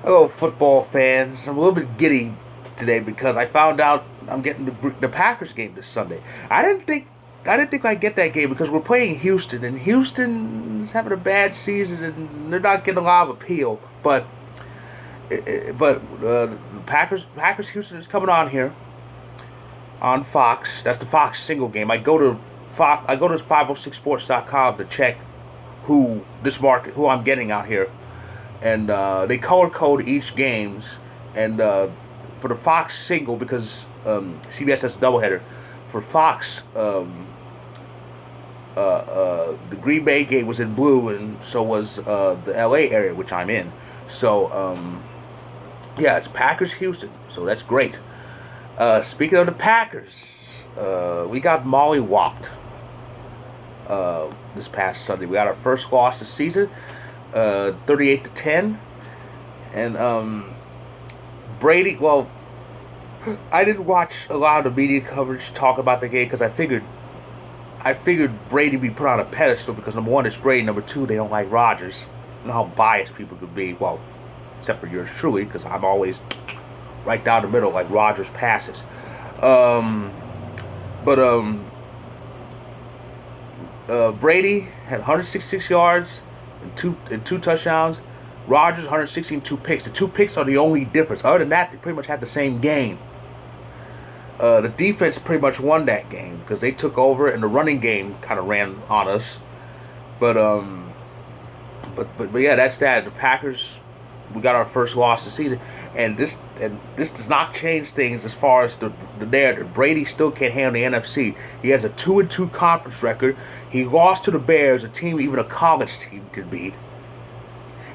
Hello, football fans. I'm a little bit giddy today because I found out I'm getting the Packers game this Sunday. I didn't think I'd get that game because we're playing Houston, and Houston's having a bad season, and they're not getting a lot of appeal. But Packers Houston is coming on here on Fox. That's the Fox single game. I go to 506sports.com to check who I'm getting out here, and they color code each games. And for the Fox single, because CBS has a doubleheader, for Fox, the Green Bay game was in blue, and so was the LA area, which I'm in. So yeah, it's Packers Houston, so that's great. Speaking of the Packers, we got mollywopped this past Sunday. We got our first loss this season, 38-10, and Brady. Well, I didn't watch a lot of the media coverage talk about the game because I figured Brady be put on a pedestal because number one, it's Brady. Number two, they don't like Rodgers. You know how biased people could be. Well, except for yours truly, because I'm always right down the middle like Rodgers passes. Um, but Brady had 166 yards and two touchdowns. Rodgers 116, two picks. The two picks are the only difference. Other than that, they pretty much had the same game. The defense pretty much won that game because they took over and the running game kind of ran on us. But but yeah, that's that. The Packers, we got our first loss this season, and this does not change things as far as the narrative. Brady still can't handle the NFC. He has a 2-2 conference record. He lost to the Bears, a team even a college team could beat,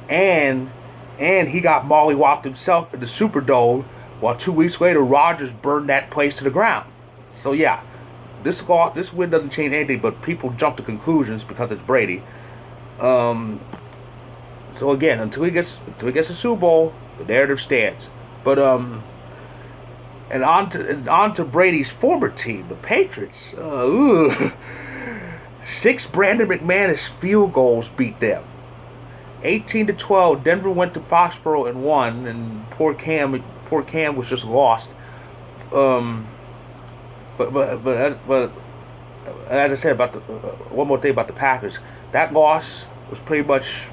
and he got mollywopped himself in the Superdome. While 2 weeks later, Rodgers burned that place to the ground. So yeah, this win doesn't change anything, but people jump to conclusions because it's Brady. Um, so again, until he gets a Super Bowl, the narrative stands. But and on to Brady's former team, the Patriots. Six Brandon McManus field goals beat them. 18-12. Denver went to Foxborough and won, and poor Cam was just lost. Um, but as I said about one more thing about the Packers, that loss was pretty much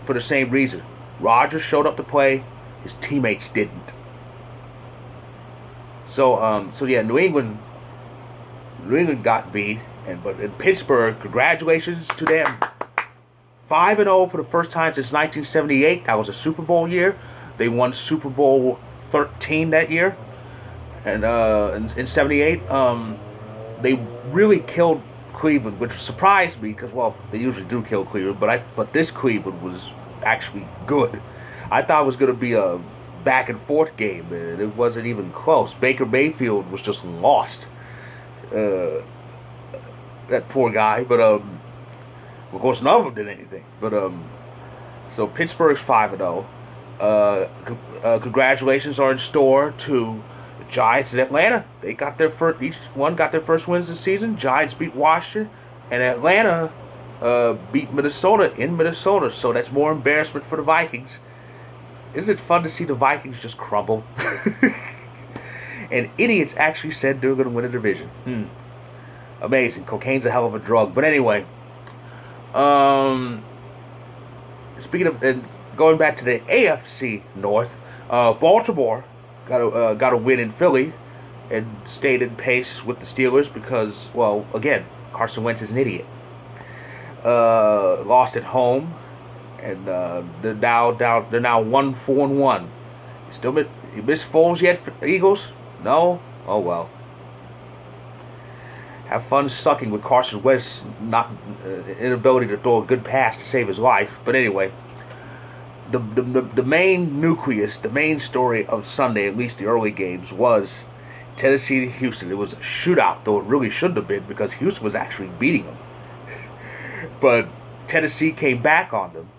for the same reason. Rodgers showed up to play, his teammates didn't. So yeah, New England got beat, but in Pittsburgh, congratulations to them. 5-0 for the first time since 1978. That was a Super Bowl year. They won Super Bowl 13 that year, and in '78, they really killed Cleveland, which surprised me because well, they usually do kill Cleveland, but this Cleveland was actually good. I thought it was going to be a back and forth game, and it wasn't even close. Baker Mayfield was just lost. Uh, that poor guy, but of course, none of them did anything. But so Pittsburgh's 5-0. Congratulations are in store to the Giants and Atlanta. They got their first. Each one got their first wins this season. Giants beat Washington, and Atlanta beat Minnesota in Minnesota. So that's more embarrassment for the Vikings. Isn't it fun to see the Vikings just crumble? And idiots actually said they were going to win a division. Amazing. Cocaine's a hell of a drug. But anyway, um, speaking of and going back to the AFC North, Baltimore got a win in Philly and stayed in pace with the Steelers because, well, again, Carson Wentz is an idiot. Lost at home, and they're now down. They're now 1-4-1. You miss Foles yet for the Eagles? No. Oh well. Have fun sucking with Carson Wentz not inability to throw a good pass to save his life. But anyway, the main nucleus, the main story of Sunday, at least the early games, was Tennessee to Houston. It was a shootout, though it really shouldn't have been because Houston was actually beating them. But Tennessee came back on them,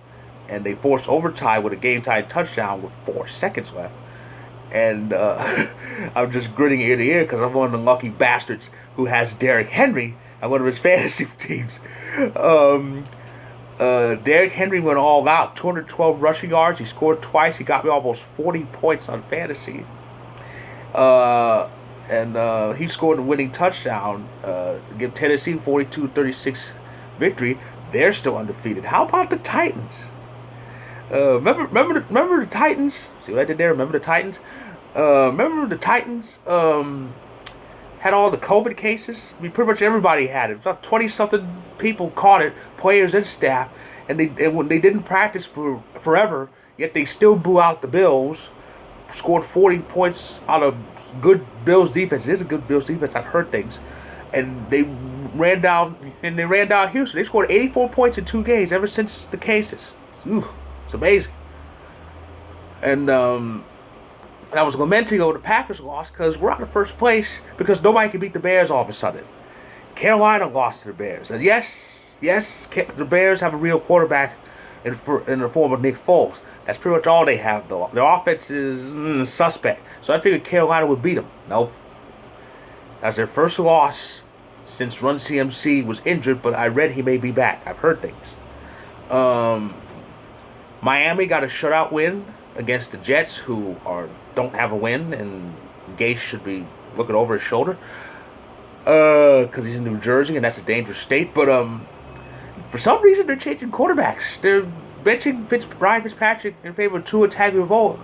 and they forced overtime with a game-tying touchdown with 4 seconds left. And I'm just grinning ear to ear because I'm one of the lucky bastards who has Derrick Henry on one of his fantasy teams. Derrick Henry went all out, 212 rushing yards. He scored twice. He got me almost 40 points on fantasy. And he scored the winning touchdown. Give Tennessee 42-36 victory. They're still undefeated. How about the Titans? Remember the Titans? See what I did there? Remember the Titans? Remember the Titans had all the COVID cases? I mean, pretty much everybody had it. About 20-something people caught it, players and staff, and when they didn't practice for forever, yet they still blew out the Bills, scored 40 points out of good Bills defense. It is a good Bills defense. I've heard things. And they ran down Houston. They scored 84 points in 2 games ever since the cases. Ooh, it's amazing. And I was lamenting over the Packers loss because we're out of first place because nobody can beat the Bears all of a sudden. Carolina lost to the Bears. And yes, the Bears have a real quarterback in the form of Nick Foles. That's pretty much all they have, though. Their offense is suspect. So I figured Carolina would beat them. Nope. That's their first loss since Run CMC was injured, but I read he may be back. I've heard things. Miami got a shutout win against the Jets, who don't have a win, and Gase should be looking over his shoulder because he's in New Jersey, and that's a dangerous state. But for some reason, they're changing quarterbacks. They're benching Ryan Fitzpatrick in favor of Tua Tagovailoa.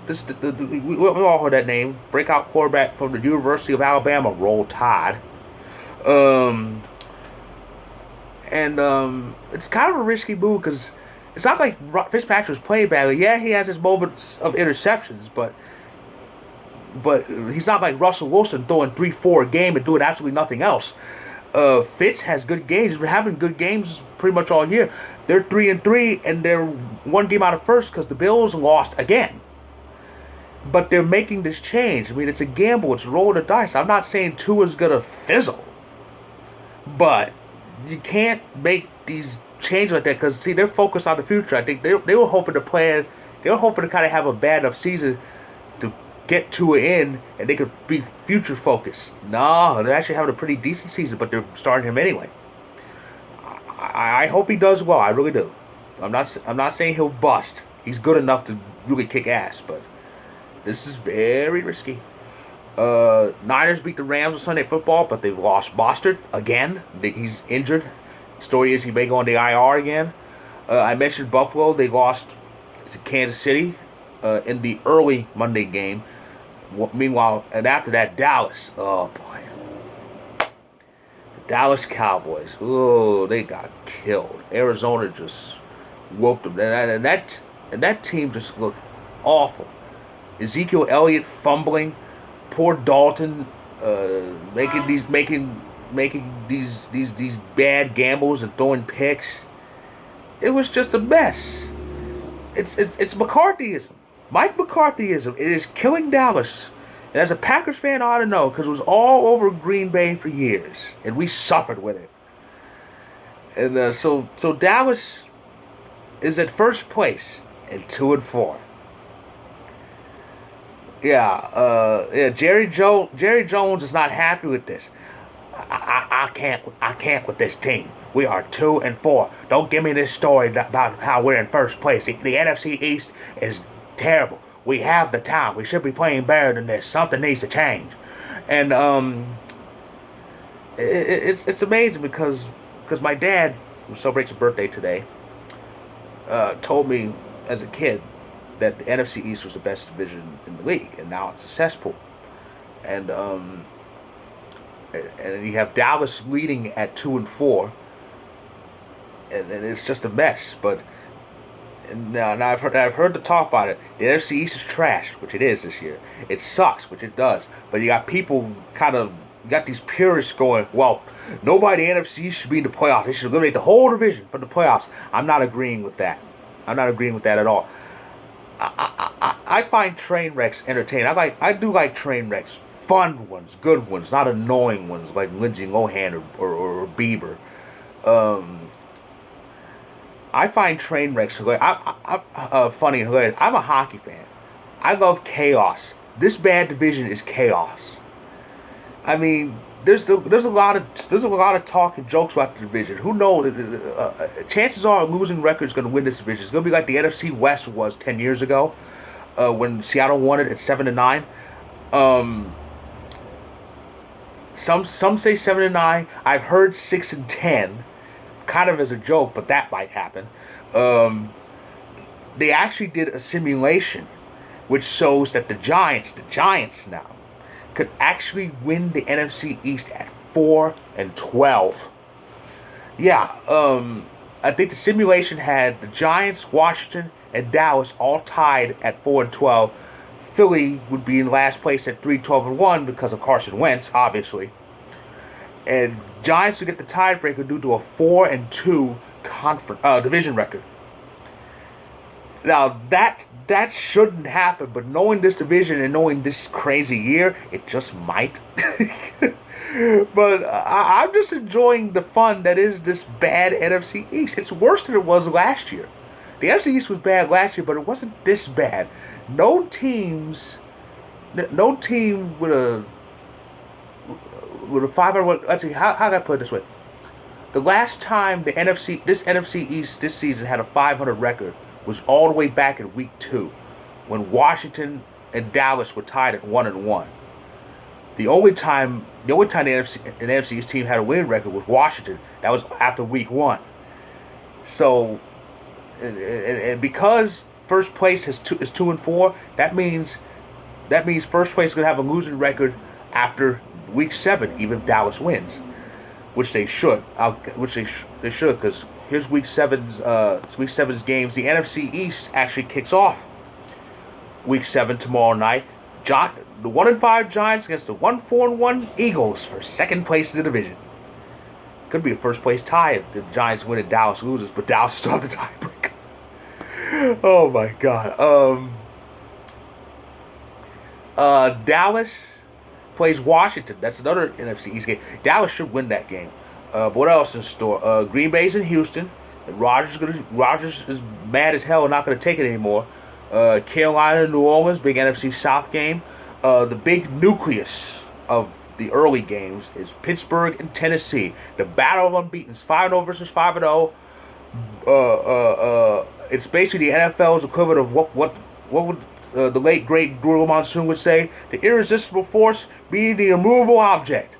We all heard that name. Breakout quarterback from the University of Alabama, Roll Tide. It's kind of a risky move because it's not like Fitzpatrick was playing badly. Yeah, he has his moments of interceptions, but he's not like Russell Wilson throwing 3-4 a game and doing absolutely nothing else. Fitz has good games. He's been having good games pretty much all year. They're 3-3, and they're 1 game out of first because the Bills lost again. But they're making this change. I mean, it's a gamble. It's rolling the dice. I'm not saying Tua's going to fizzle. But you can't make these changes like that because, see, they're focused on the future. I think they were hoping to plan. They were hoping to kind of have a bad enough season to get Tua in and they could be future focused. No, they're actually having a pretty decent season, but they're starting him anyway. I hope he does well. I really do. I'm not saying he'll bust. He's good enough to really kick ass, but this is very risky. Niners beat the Rams on Sunday Football, but they've lost Mostert again. He's injured. Story is he may go on the IR again. I mentioned Buffalo. They lost to Kansas City in the early Monday game. Meanwhile, and after that, Dallas. Oh, boy. The Dallas Cowboys. Oh, they got killed. Arizona just whooped them. And that team just looked awful. Ezekiel Elliott fumbling. Poor Dalton making these bad gambles and throwing picks. It was just a mess. It's McCarthyism. Mike McCarthyism. It is killing Dallas. And as a Packers fan, I ought to know because it was all over Green Bay for years, and we suffered with it. And so Dallas is at first place and 2-4. Jerry Jones is not happy with this. I can't with this team. We are 2-4. Don't give me this story about how we're in first place. The NFC East is terrible. We have the talent. We should be playing better than this. Something needs to change. And it's amazing because my dad, who celebrates his birthday today, told me as a kid that the NFC East was the best division in the league, and now it's a cesspool. And you have Dallas leading at 2-4, and it's just a mess. But now I've heard the talk about it. The NFC East is trash, which it is this year. It sucks, which it does. But you got people you got these purists going, well, nobody in the NFC East should be in the playoffs. They should eliminate the whole division from the playoffs. I'm not agreeing with that. I'm not agreeing with that at all. I find train wrecks entertaining. I do like train wrecks. Fun ones, good ones, not annoying ones like Lindsay Lohan or Bieber. I find train wrecks funny and hilarious. I'm a hockey fan. I love chaos. This bad division is chaos. I mean, there's a lot of talk and jokes about the division. Who knows? Chances are a losing record is going to win this division. It's going to be like the NFC West was 10 years ago, when Seattle won it at 7-9. Um, some say 7-9. I've heard 6-10, kind of as a joke, but that might happen. Um, they actually did a simulation, which shows that the Giants now, could actually win the NFC East at 4-12. Yeah, I think the simulation had the Giants, Washington, and Dallas all tied at 4-12. Philly would be in last place at 3-12-1 because of Carson Wentz, obviously. And Giants would get the tiebreaker due to a 4-2 division record. Now that shouldn't happen, but knowing this division and knowing this crazy year, it just might. But I'm just enjoying the fun that is this bad NFC East. It's worse than it was last year. The NFC East was bad last year, but it wasn't this bad. No team with a 500. Let's see, how can I put it this way? The last time this NFC East this season had a 500 record was all the way back in week 2, when Washington and Dallas were tied at 1-1. The only time the NFC East team had a winning record was Washington. That was after week 1. So, and because first place is 2-4, that means first place is going to have a losing record after week 7, even if Dallas wins, which they should. They should, because here's week 7's games. The NFC East actually kicks off week 7 tomorrow night. The 1-5 Giants against the 1-4-1 Eagles for second place in the division. Could be a first place tie if the Giants win and Dallas loses, but Dallas still have the tiebreaker. Oh my God. Dallas plays Washington. That's another NFC East game. Dallas should win that game. But what else in store? Green Bay's in Houston. And Rodgers is mad as hell and not going to take it anymore. Carolina and New Orleans, big NFC South game. The big nucleus of the early games is Pittsburgh and Tennessee. The battle of unbeaten, 5-0 versus 5-0. It's basically the NFL's equivalent of what would the late great Gorilla Monsoon would say: the irresistible force being the immovable object.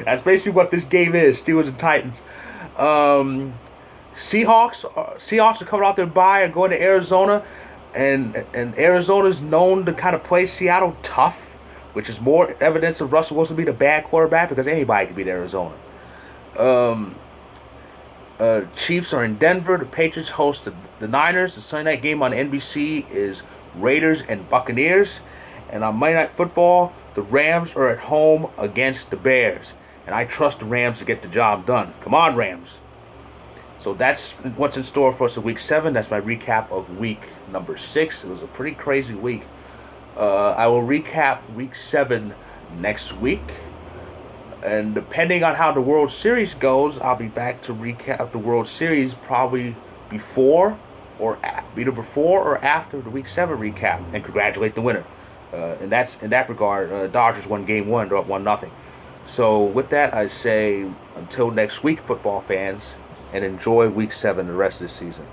That's basically what this game is. Steelers and Titans. Seahawks are coming out their bye and going to Arizona, and Arizona's known to kind of play Seattle tough, which is more evidence of Russell Wilson being a bad quarterback, because anybody can beat Arizona. Chiefs are in Denver. The Patriots host the Niners. The Sunday night game on NBC is Raiders and Buccaneers. And on Monday Night Football, the Rams are at home against the Bears. And I trust the Rams to get the job done. Come on, Rams. So that's what's in store for us in Week 7. That's my recap of Week number 6. It was a pretty crazy week. I will recap Week 7 next week. And depending on how the World Series goes, I'll be back to recap the World Series probably either before or after the Week 7 recap, and congratulate the winner. And that's in that regard. Dodgers won Game 1, they're up 1-0. So with that, I say until next week, football fans, and enjoy Week 7 the rest of the season.